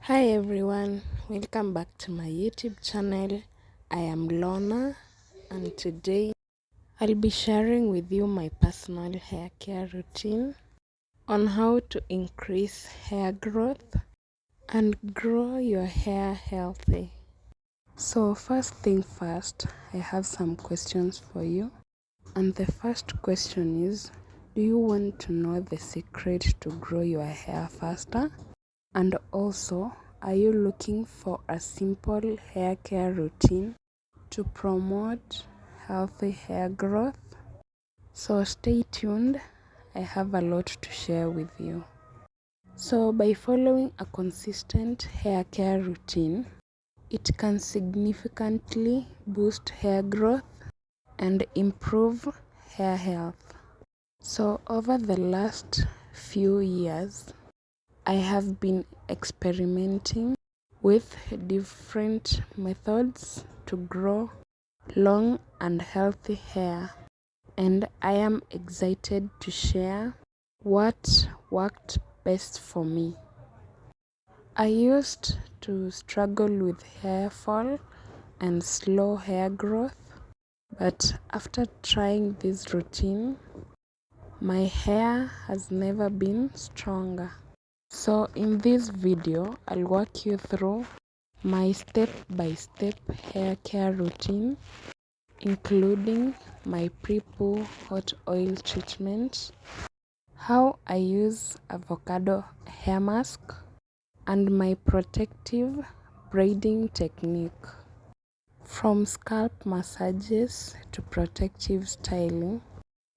Hi everyone, welcome back to my YouTube channel. I am Lorna and today I'll be sharing with you my personal hair care routine on how to increase hair growth and grow your hair healthy. So first thing first, I have some questions for you. And the first question is, do you want to know the secret to grow your hair faster? And also, are you looking for a simple hair care routine to promote healthy hair growth? So stay tuned, I have a lot to share with you. So by following a consistent hair care routine, it can significantly boost hair growth and improve hair health. So over the last few years, I have been experimenting with different methods to grow long and healthy hair, and I am excited to share what worked best for me. I used to struggle with hair fall and slow hair growth, but after trying this routine, my hair has never been stronger. So in this video, I'll walk you through my step-by-step hair care routine, including my pre-poo hot oil treatment, how I use avocado hair mask, and my protective braiding technique. From scalp massages to protective styling,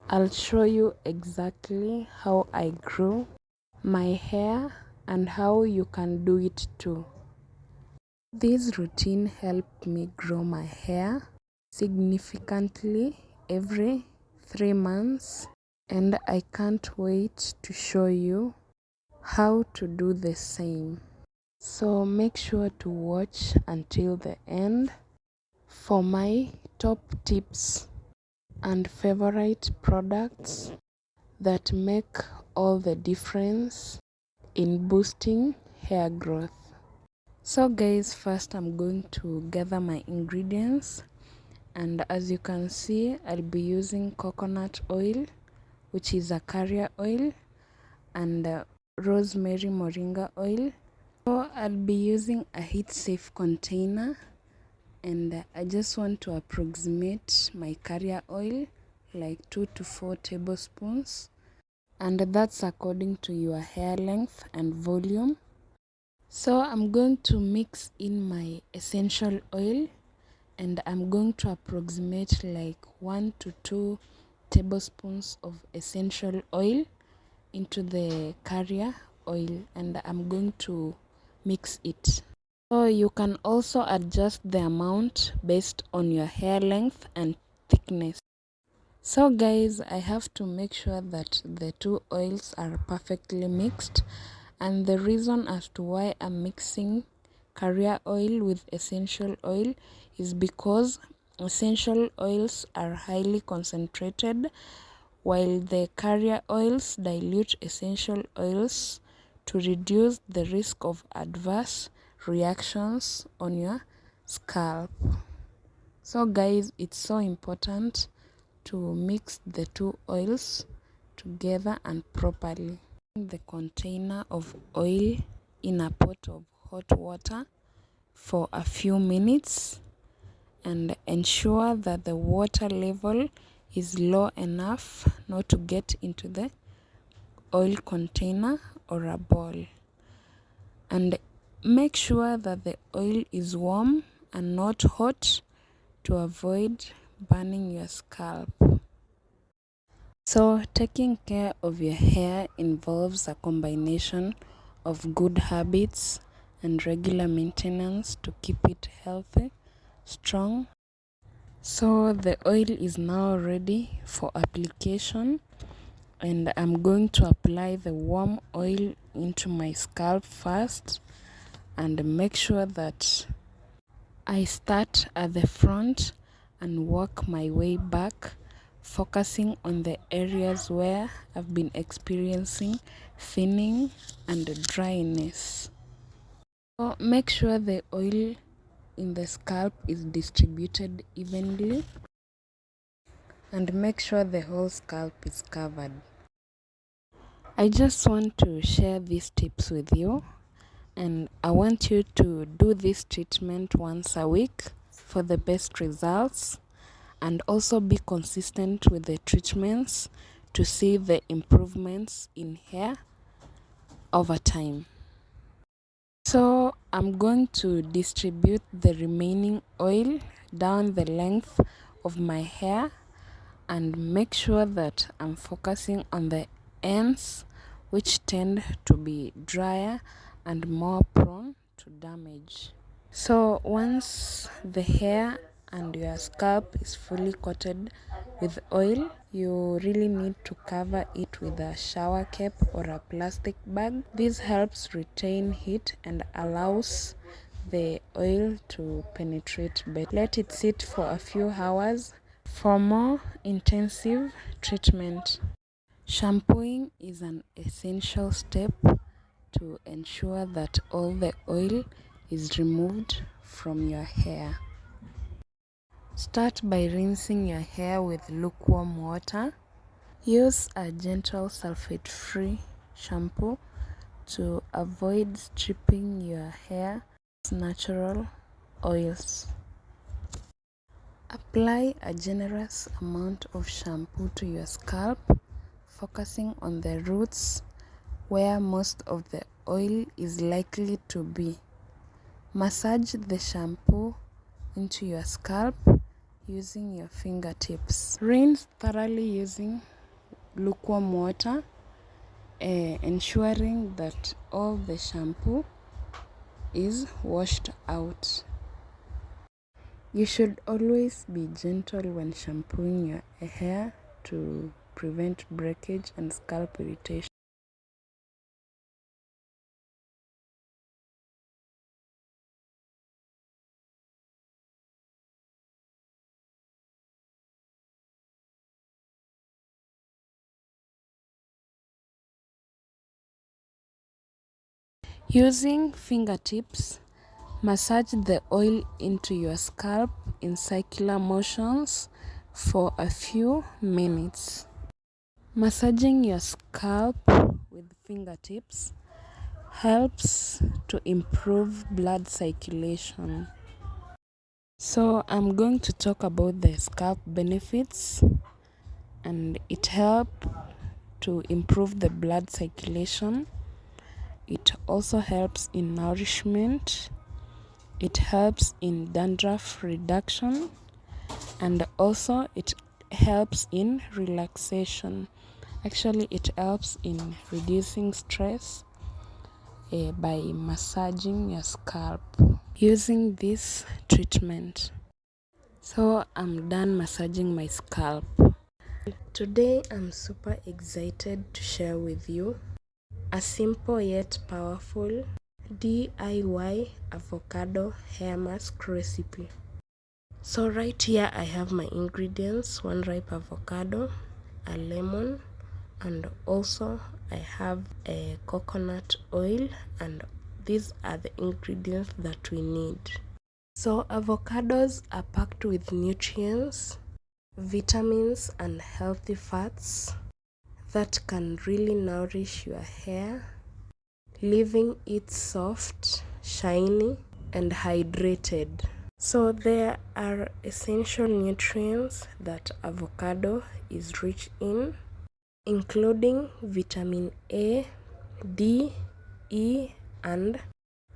I'll show you exactly how I grew my hair and how you can do it too. This routine helped me grow my hair significantly every 3 months, and I can't wait to show you how to do the same. So make sure to watch until the end for my top tips and favorite products that make all the difference in boosting hair growth. So guys, first I'm going to gather my ingredients, and as you can see, I'll be using coconut oil, which is a carrier oil, and rosemary moringa oil. So I'll be using a heat safe container, and I just want to approximate my carrier oil like 2 to 4 tablespoons, and that's according to your hair length and volume. So I'm going to mix in my essential oil, and I'm going to approximate like 1 to 2 tablespoons of essential oil into the carrier oil, and I'm going to mix it. So you can also adjust the amount based on your hair length and thickness. So guys, I have to make sure that the two oils are perfectly mixed, and the reason as to why I'm mixing carrier oil with essential oil is because essential oils are highly concentrated, while the carrier oils dilute essential oils to reduce the risk of adverse reactions on your scalp. So guys, it's so important to mix the two oils together and properly. The container of oil in a pot of hot water for a few minutes, and ensure that the water level is low enough not to get into the oil container or a bowl, and make sure that the oil is warm and not hot to avoid burning your scalp. So taking care of your hair involves a combination of good habits and regular maintenance to keep it healthy, strong. So the oil is now ready for application, and I'm going to apply the warm oil into my scalp first, and make sure that I start at the front and work my way back, focusing on the areas where I've been experiencing thinning and dryness. So make sure the oil in the scalp is distributed evenly and make sure the whole scalp is covered. I just want to share these tips with you, and I want you to do this treatment once a week for the best results, and also be consistent with the treatments to see the improvements in hair over time. So I'm going to distribute the remaining oil down the length of my hair and make sure that I'm focusing on the ends, which tend to be drier and more prone to damage. So once the hair and your scalp is fully coated with oil, you really need to cover it with a shower cap or a plastic bag. This helps retain heat and allows the oil to penetrate better. Let it sit for a few hours for more intensive treatment. Shampooing is an essential step to ensure that all the oil is removed from your hair. Start by rinsing your hair with lukewarm water. Use a gentle sulfate-free shampoo to avoid stripping your hair with natural oils. Apply a generous amount of shampoo to your scalp, focusing on the roots where most of the oil is likely to be. Massage the shampoo into your scalp using your fingertips. Rinse thoroughly using lukewarm water, ensuring that all the shampoo is washed out. You should always be gentle when shampooing your hair to prevent breakage and scalp irritation. Using fingertips, massage the oil into your scalp in circular motions for a few minutes. Massaging your scalp with fingertips helps to improve blood circulation. So I'm going to talk about the scalp benefits, and it helps to improve the blood circulation. It also helps in nourishment. It helps in dandruff reduction, and also it helps in relaxation. Actually, it helps in reducing stress by massaging your scalp using this treatment. So I'm done massaging my scalp. Today I'm super excited to share with you a simple yet powerful DIY avocado hair mask recipe. So right here I have my ingredients: one ripe avocado, a lemon, and also I have a coconut oil, and these are the ingredients that we need. So avocados are packed with nutrients, vitamins, and healthy fats that can really nourish your hair, leaving it soft, shiny, and hydrated. So there are essential nutrients that avocado is rich in, including vitamin A, D, E, and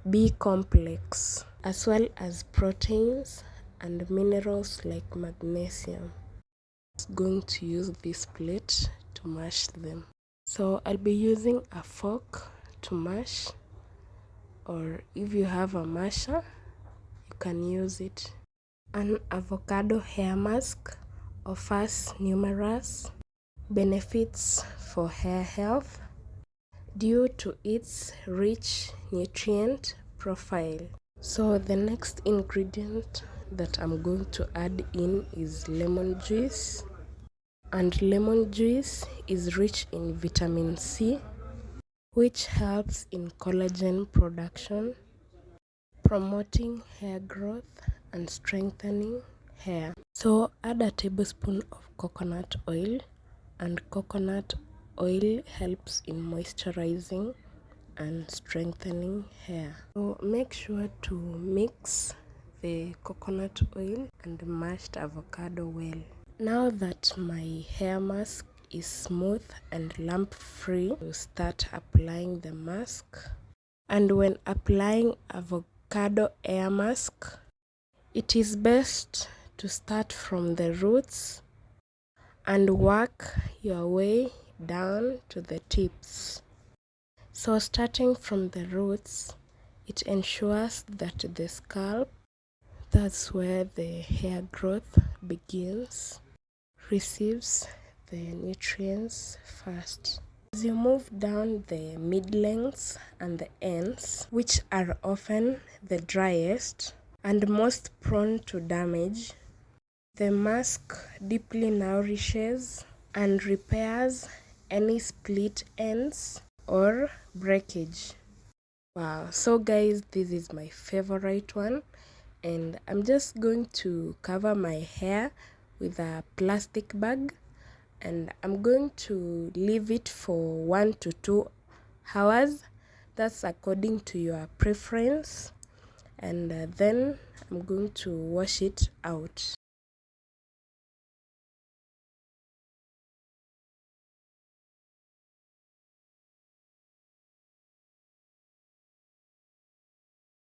B complex, as well as proteins and minerals like magnesium. I'm going to use this plate to mash them. So I'll be using a fork to mash, or if you have a masher, you can use it. An avocado hair mask offers numerous benefits for hair health due to its rich nutrient profile. So the next ingredient that I'm going to add in is lemon juice. And lemon juice is rich in vitamin C, which helps in collagen production promoting hair growth and strengthening hair. So add a tablespoon of coconut oil, and coconut oil helps in moisturizing and strengthening hair. So make sure to mix the coconut oil and mashed avocado well. Now that my hair mask is smooth and lump free, you start applying the mask. And when applying avocado hair mask, it is best to start from the roots and work your way down to the tips. So starting from the roots, it ensures that the scalp, that's where the hair growth begins, receives the nutrients first. As you move down the mid-lengths and the ends, which are often the driest and most prone to damage, the mask deeply nourishes and repairs any split ends or breakage. Wow, so guys, this is my favorite one, and I'm just going to cover my hair with a plastic bag, and I'm going to leave it for 1 to 2 hours. That's according to your preference, and then I'm going to wash it out.